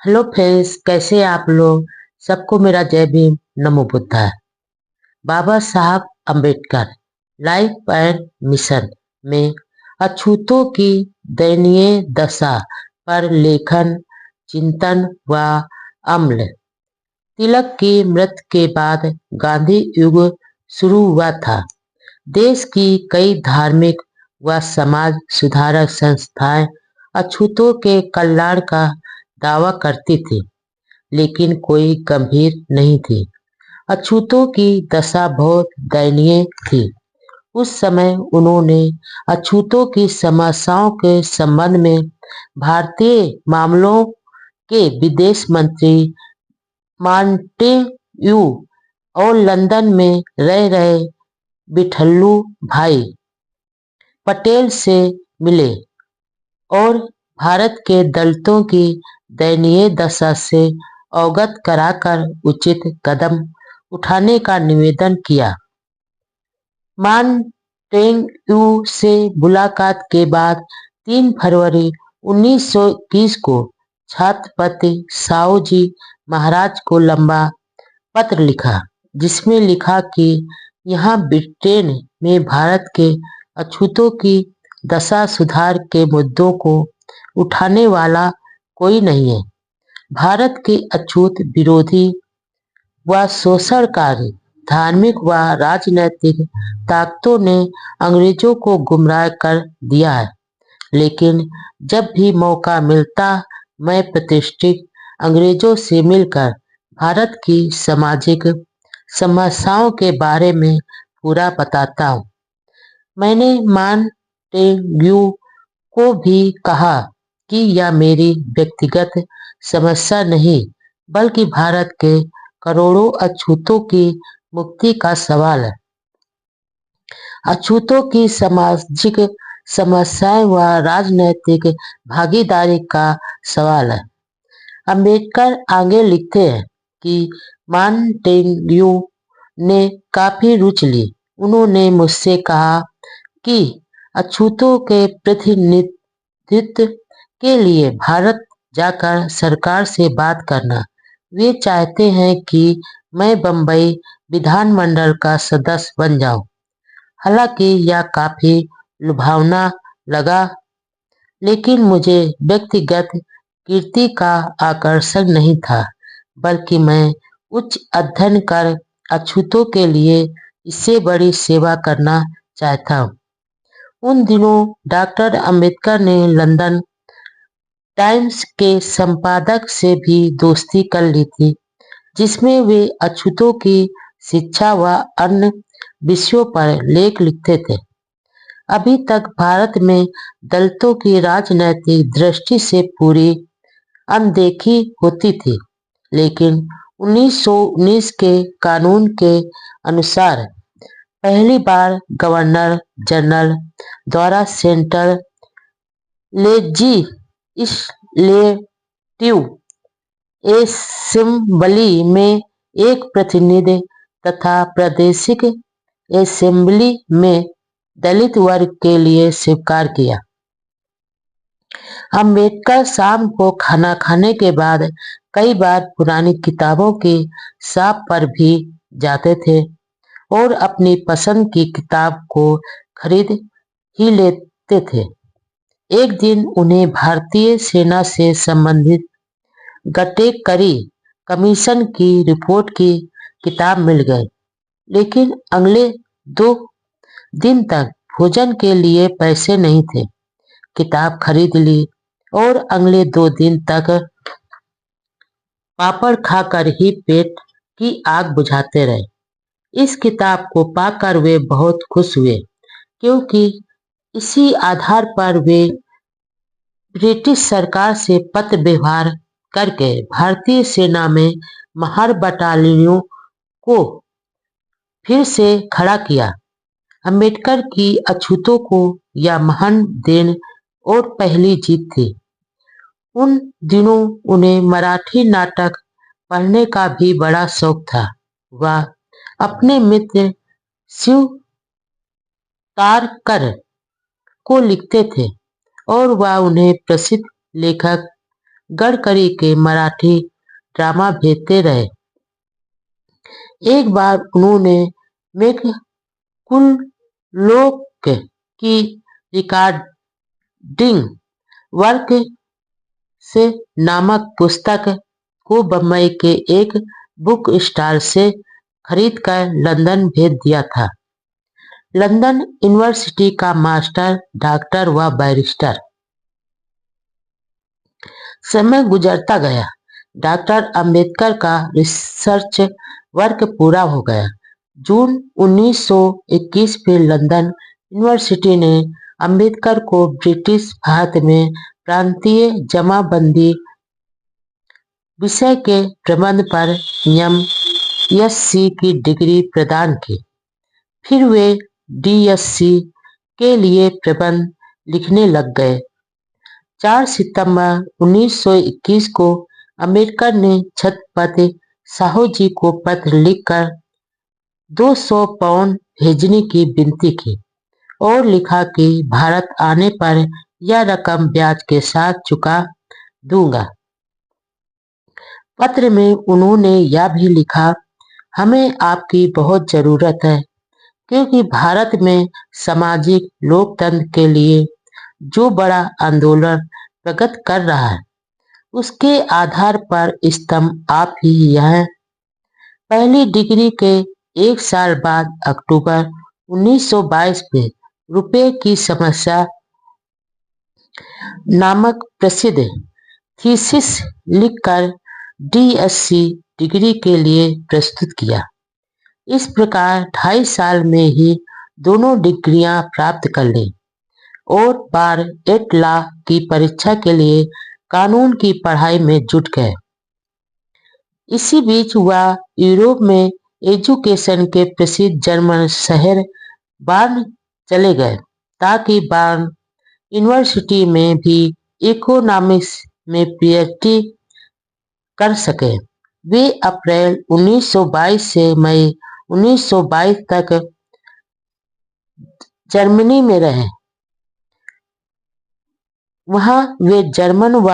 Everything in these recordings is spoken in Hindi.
हेलो फ्रेंड्स, कैसे हैं आप लोग। सबको मेरा जय भीम, नमो बुद्धाय। बाबा साहब अंबेडकर लाइफ एंड मिशन में अछूतों की दयनीय दशा पर लेखन, चिंतन व अमल। तिलक की मृत्यु के बाद गांधी युग शुरू हुआ था। देश की कई धार्मिक व समाज सुधारक संस्थाएं अछूतों के कल्याण का दावा करती थी, लेकिन कोई गंभीर नहीं थी। अछूतों की दशा बहुत दयनीय थी। उस समय उन्होंने अछूतों की समस्याओं के संबंध में भारतीय मामलों के विदेश मंत्री मॉन्टेग्यू और लंदन में रह रहे विठल्लू भाई पटेल से मिले और भारत के दलितों की दयनीय दशा से अवगत कराकर उचित कदम उठाने का निवेदन किया। मॉन्टेग्यू से मुलाकात के बाद 3 फरवरी 1921 को छत्रपति साहू जी महाराज को लंबा पत्र लिखा, जिसमें लिखा कि यहाँ ब्रिटेन में भारत के अछूतों की दशा सुधार के मुद्दों को उठाने वाला कोई नहीं है। भारत के अछूत विरोधी व शोषणकारी धार्मिक व राजनैतिक ताकतों ने अंग्रेजों को गुमराह कर दिया है, लेकिन जब भी मौका मिलता मैं प्रतिष्ठित अंग्रेजों से मिलकर भारत की सामाजिक समस्याओं के बारे में पूरा बताता हूँ। मैंने मॉन्टेग्यू को भी कहा कि यह मेरी व्यक्तिगत समस्या नहीं, बल्कि भारत के करोड़ों अछूतों की मुक्ति का सवाल है। अछूतों की सामाजिक समस्याएं व राजनैतिक भागीदारी का सवाल है। अंबेडकर आगे लिखते हैं कि मॉन्टेग्यू ने काफी रुचि ली। उन्होंने मुझसे कहा कि अछूतों के प्रतिनिधित्व के लिए भारत जाकर सरकार से बात करना। वे चाहते हैं कि मैं बम्बई विधानमंडल का सदस्य बन जाऊं। हालांकि यह काफी लुभावना लगा, लेकिन मुझे व्यक्तिगत कीर्ति का आकर्षण नहीं था, बल्कि मैं उच्च अध्ययन कर अछूतों के लिए इससे बड़ी सेवा करना चाहता हूँ। उन दिनों डॉक्टर अंबेडकर ने लंदन टाइम्स के संपादक से भी दोस्ती कर ली थी, जिसमें वे अछूतों की शिक्षा व अन्य विषयों पर लेख लिखते थे। अभी तक भारत में दलितों की राजनैतिक दृष्टि से पूरी अनदेखी होती थी, लेकिन 1919 के कानून के अनुसार पहली बार गवर्नर जनरल द्वारा सेंट्रल लेजिस्लेटिव असेंबली में एक प्रतिनिधि तथा प्रादेशिक असेंबली में दलित वर्ग के लिए स्वीकार किया। अंबेडकर शाम को खाना खाने के बाद कई बार पुरानी किताबों की शॉप पर भी जाते थे और अपनी पसंद की किताब को खरीद ही लेते थे। एक दिन उन्हें भारतीय सेना से संबंधित गटेकरी कमीशन की रिपोर्ट की किताब मिल गई, लेकिन अगले 2 दिन तक भोजन के लिए पैसे नहीं थे। किताब खरीद ली और अगले 2 दिन तक पापड़ खाकर ही पेट की आग बुझाते रहे। इस किताब को पाकर वे बहुत खुश हुए, क्योंकि इसी आधार पर वे ब्रिटिश सरकार से पत्र व्यवहार करके भारतीय सेना में महार बटालियनों को फिर से खड़ा किया। अंबेडकर की अछूतों को यह महान देन और पहली जीत थी। उन दिनों उन्हें मराठी नाटक पढ़ने का भी बड़ा शौक था। वह अपने मित्र शिव तारकर को लिखते थे और वह उन्हें प्रसिद्ध लेखक गडकरी के मराठी ड्रामा भेजते रहे। एक बार उन्होंने मैककुलोक की रिकॉर्डिंग वर्क से नामक पुस्तक को बम्बई के एक बुक स्टॉल से खरीदकर लंदन भेज दिया था। लंदन यूनिवर्सिटी का मास्टर, डॉक्टर व बैरिस्टर। समय गुजरता गया। डॉक्टर अंबेडकर का रिसर्च वर्क पूरा हो गया। जून 1921 में लंदन यूनिवर्सिटी ने अंबेडकर को ब्रिटिश भारत में प्रांतीय जमाबंदी विषय के प्रबंध पर एम.एससी की डिग्री प्रदान की। फिर वे डीएससी के लिए प्रबंध लिखने लग गए। 4 सितंबर 1921 को अंबेडकर ने छत्रपति साहू जी को पत्र लिखकर 200 पाउंड भेजने की विनती की और लिखा कि भारत आने पर यह रकम ब्याज के साथ चुका दूंगा। पत्र में उन्होंने यह भी लिखा, हमें आपकी बहुत जरूरत है, क्योंकि भारत में सामाजिक लोकतंत्र के लिए जो बड़ा आंदोलन प्रगति कर रहा है, उसके आधार पर स्तंभ आप ही हैं। पहली डिग्री के एक साल बाद अक्टूबर 1922 में रुपये की समस्या नामक प्रसिद्ध थीसिस लिखकर डीएससी डिग्री के लिए प्रस्तुत किया। इस प्रकार 2.5 साल में ही दोनों डिग्रियां प्राप्त कर ली और बार 8 लाख की परीक्षा के लिए कानून की पढ़ाई में जुट गए। इसी बीच वह यूरोप में एजुकेशन के प्रसिद्ध जर्मन शहर बार्न चले गए ताकि बार्न यूनिवर्सिटी में भी इकोनॉमिक्स में पीएचडी कर सके। वे अप्रैल 1922 से मई 1922 तक जर्मनी में रहे। वहां वे जर्मन व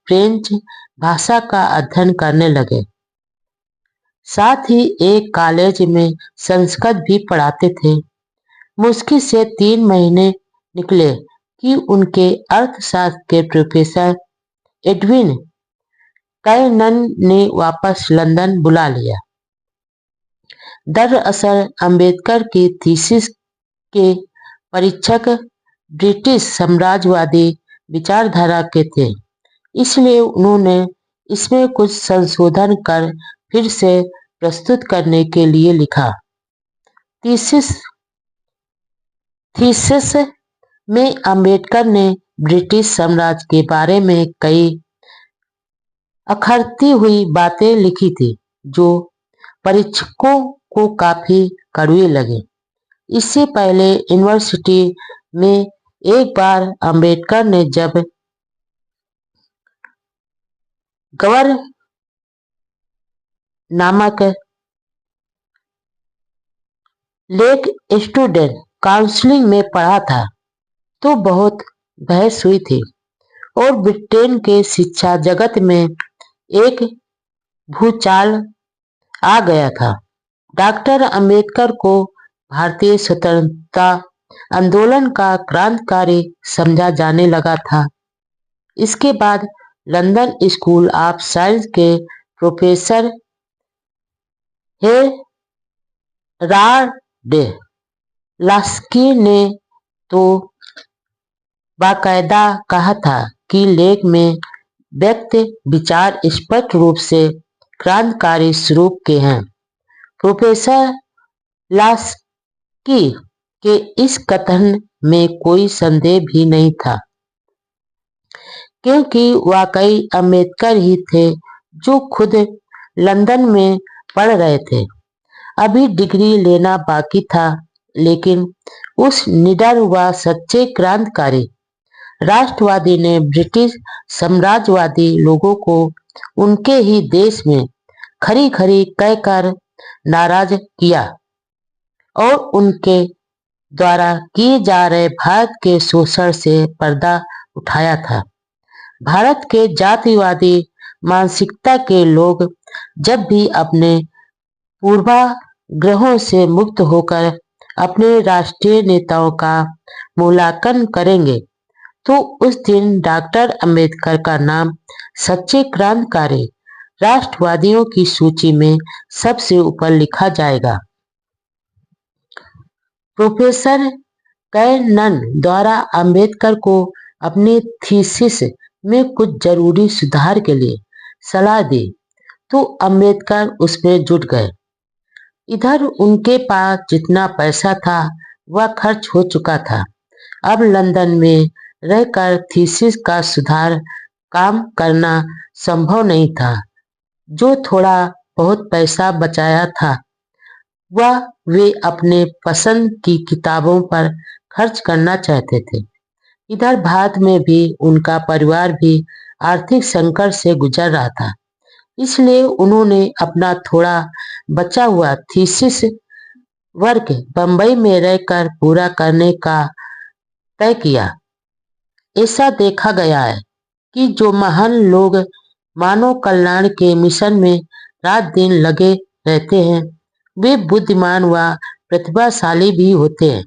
फ्रेंच भाषा का अध्ययन करने लगे। साथ ही एक कॉलेज में संस्कृत भी पढ़ाते थे। मुश्किल से 3 महीने निकले कि उनके अर्थशास्त्र के प्रोफेसर एडविन कैनन ने वापस लंदन बुला लिया। दरअसल अंबेडकर की थीसिस के परीक्षक ब्रिटिश साम्राज्यवादी विचारधारा के थे, इसलिए उन्होंने इसमें कुछ संशोधन कर फिर से प्रस्तुत करने के लिए लिखा। थीसिस में अंबेडकर ने ब्रिटिश साम्राज्य के बारे में कई अखरती हुई बातें लिखी थी, जो परीक्षकों को काफी कड़वी लगी। इससे पहले यूनिवर्सिटी में एक बार अंबेडकर ने जब गवर नामक लेक स्टूडेंट काउंसिलिंग में पढ़ा था तो बहुत बहस हुई थी और ब्रिटेन के शिक्षा जगत में एक भूचाल आ गया था। डॉक्टर अंबेडकर को भारतीय स्वतंत्रता आंदोलन का क्रांतिकारी समझा जाने लगा था। इसके बाद लंदन स्कूल ऑफ साइंस के प्रोफेसर हेराल्ड लास्की ने तो बाकायदा कहा था कि लेख में व्यक्त विचार स्पष्ट रूप से क्रांतिकारी स्वरूप के हैं। प्रोफेसर लास्की के इस कथन में कोई संदेह भी नहीं था, क्योंकि वाकई अंबेडकर ही थे जो खुद लंदन में पढ़ रहे थे। अभी डिग्री लेना बाकी था, लेकिन उस निडर व सच्चे क्रांतिकारी राष्ट्रवादी ने ब्रिटिश साम्राज्यवादी लोगों को उनके ही देश में खरी खरी कहकर नाराज किया और उनके द्वारा किए जा रहे भारत के शोषण से पर्दा उठाया था। भारत के जातिवादी मानसिकता के लोग जब भी अपने पूर्वाग्रहों से मुक्त होकर अपने राष्ट्रीय नेताओं का मूल्यांकन करेंगे, तो उस दिन डॉक्टर अंबेडकर का नाम सच्चे क्रांतिकारी राष्ट्रवादियों की सूची में सबसे ऊपर लिखा जाएगा। प्रोफेसर कैनन द्वारा अंबेडकर को अपने थीसिस में कुछ जरूरी सुधार के लिए सलाह दी, तो अंबेडकर उसमें जुट गए। इधर उनके पास जितना पैसा था वह खर्च हो चुका था। अब लंदन में रहकर थीसिस का सुधार काम करना संभव नहीं था। जो थोड़ा बहुत पैसा बचाया था वह वे अपने पसंद की किताबों पर खर्च करना चाहते थे। इधर भारत में भी उनका परिवार भी आर्थिक संकट से गुजर रहा था। इसलिए उन्होंने अपना थोड़ा बचा हुआ थीसिस वर्क बंबई में रहकर पूरा करने का तय किया। ऐसा देखा गया है कि जो महान लोग मानव कल्याण के मिशन में रात दिन लगे रहते हैं, वे बुद्धिमान व प्रतिभाशाली भी होते हैं।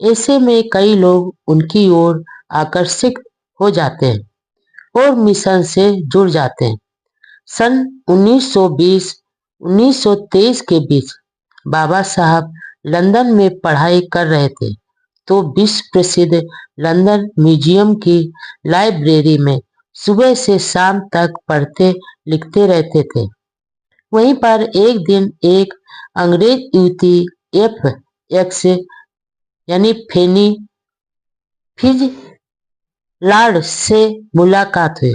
ऐसे में कई लोग उनकी ओर आकर्षित हो जाते हैं और मिशन से जुड़ जाते हैं। सन 1920-1923 के बीच बाबा साहब लंदन में पढ़ाई कर रहे थे, तो विश्व प्रसिद्ध लंदन म्यूजियम की लाइब्रेरी में सुबह से शाम तक पढ़ते लिखते रहते थे। वहीं पर एक दिन एक अंग्रेज युवती एफ एक्स यानी फेनी फिजलार्ड से मुलाकात हुई।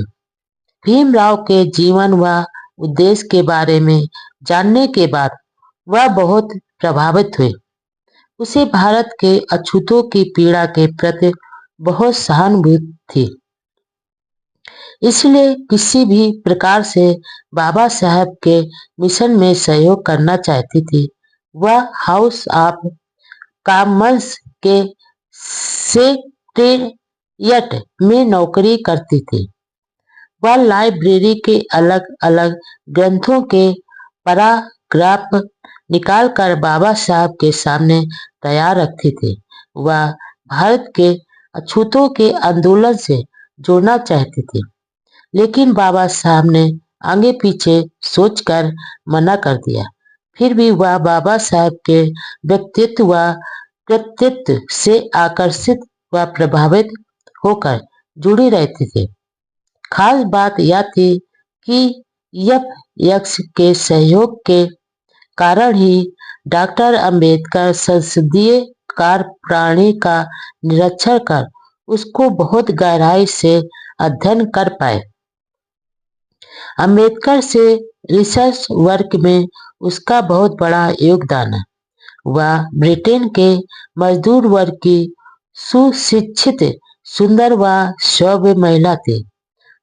भीमराव के जीवन व उद्देश्य के बारे में जानने के बाद वह बहुत प्रभावित हुई। उसे भारत के अछूतों की पीड़ा के प्रति बहुत सहानुभूति थी, इसलिए किसी भी प्रकार से बाबा साहब के मिशन में सहयोग करना चाहती थी। वह हाउस ऑफ कॉमन्स के सेक्रेटेरिएट में नौकरी करती थी। वह लाइब्रेरी के अलग अलग ग्रंथों के पैराग्राफ निकालकर बाबा साहब के सामने तैयार रखती थी। वह भारत के अछूतों के आंदोलन से जोड़ना चाहती थी, लेकिन बाबा साहब ने आगे पीछे सोचकर मना कर दिया। फिर भी वह बाबा साहब के व्यक्तित्व व कृतित्व से आकर्षित व प्रभावित होकर जुड़ी रहती थी। खास बात यह थी कि एफ के सहयोग के कारण ही डॉक्टर अंबेडकर संसदीय कार्यप्रणाली का निरीक्षण कर उसको बहुत गहराई से अध्ययन कर पाए। अंबेडकर से रिसर्च वर्क में उसका बहुत बड़ा योगदान है। वह ब्रिटेन के मजदूर वर्ग की सुशिक्षित, सुंदर व सभ्य महिला थी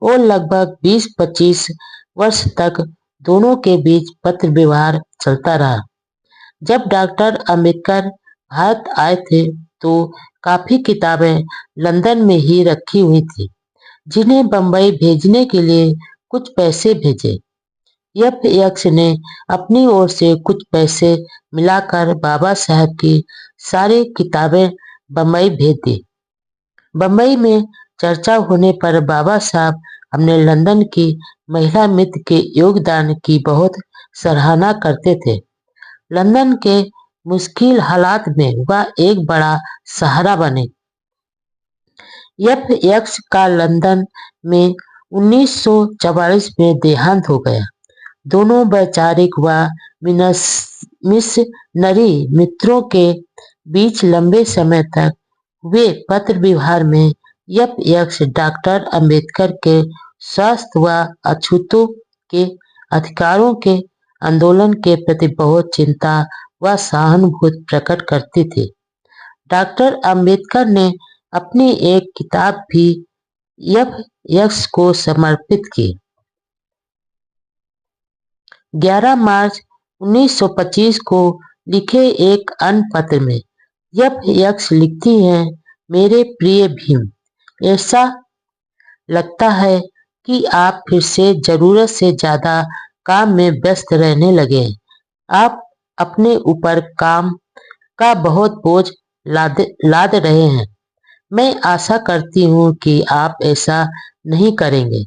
और लगभग 20-25 वर्ष तक दोनों के बीच पत्र व्यवहार चलता रहा। जब डॉक्टर अंबेडकर भारत आए थे तो काफी किताबें लंदन में ही रखी हुई थी, जिन्हें बंबई भेजने के लिए कुछ पैसे भेजे। एफ ने अपनी ओर से कुछ पैसे मिलाकर बाबा साहब की सारी किताबें बंबई भेज दी। बंबई में चर्चा होने पर बाबा साहब अपने लंदन की महिला मित्र के योगदान की बहुत सराहना करते थे। लंदन के मुश्किल हालात में वह एक बड़ा सहारा बने। एफ का लंदन में 1944 में देहांत हो गया। दोनों वैचारिक व मिशनरी मित्रों के बीच लंबे समय तक वे पत्र व्यवहार में एफ डॉक्टर अंबेडकर के स्वास्थ्य व अछूतों के अधिकारों के आंदोलन के प्रति बहुत चिंता व सहानुभूति प्रकट करती थी। डॉक्टर अंबेडकर ने अपनी एक किताब भी एफ को समर्पित की। 11 मार्च 1925 को लिखे एक अन्य पत्र में एफ लिखती हैं, मेरे प्रिय भीम, ऐसा लगता है कि आप फिर से जरूरत से ज्यादा काम में व्यस्त रहने लगे हैं। आप अपने ऊपर काम का बहुत बोझ लाद लाद रहे हैं। मैं आशा करती हूँ कि आप ऐसा नहीं करेंगे।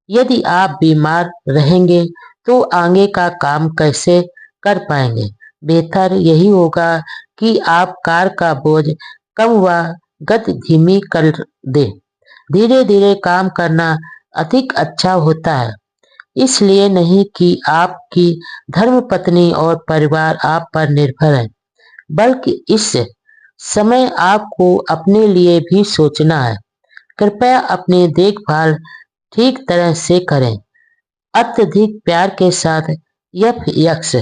यदि आप बीमार रहेंगे तो आगे का काम कैसे कर पाएंगे? बेहतर यही होगा कि आप कार का बोझ कम व गति धीमी कर दें। धीरे धीरे काम करना अधिक अच्छा होता है, इसलिए नहीं कि आपकी धर्मपत्नी और परिवार आप पर निर्भर है, बल्कि इस समय आपको अपने लिए भी सोचना है। कृपया अपनी देखभाल ठीक तरह से करें। अत्यधिक प्यार के साथ, यफ यक्स।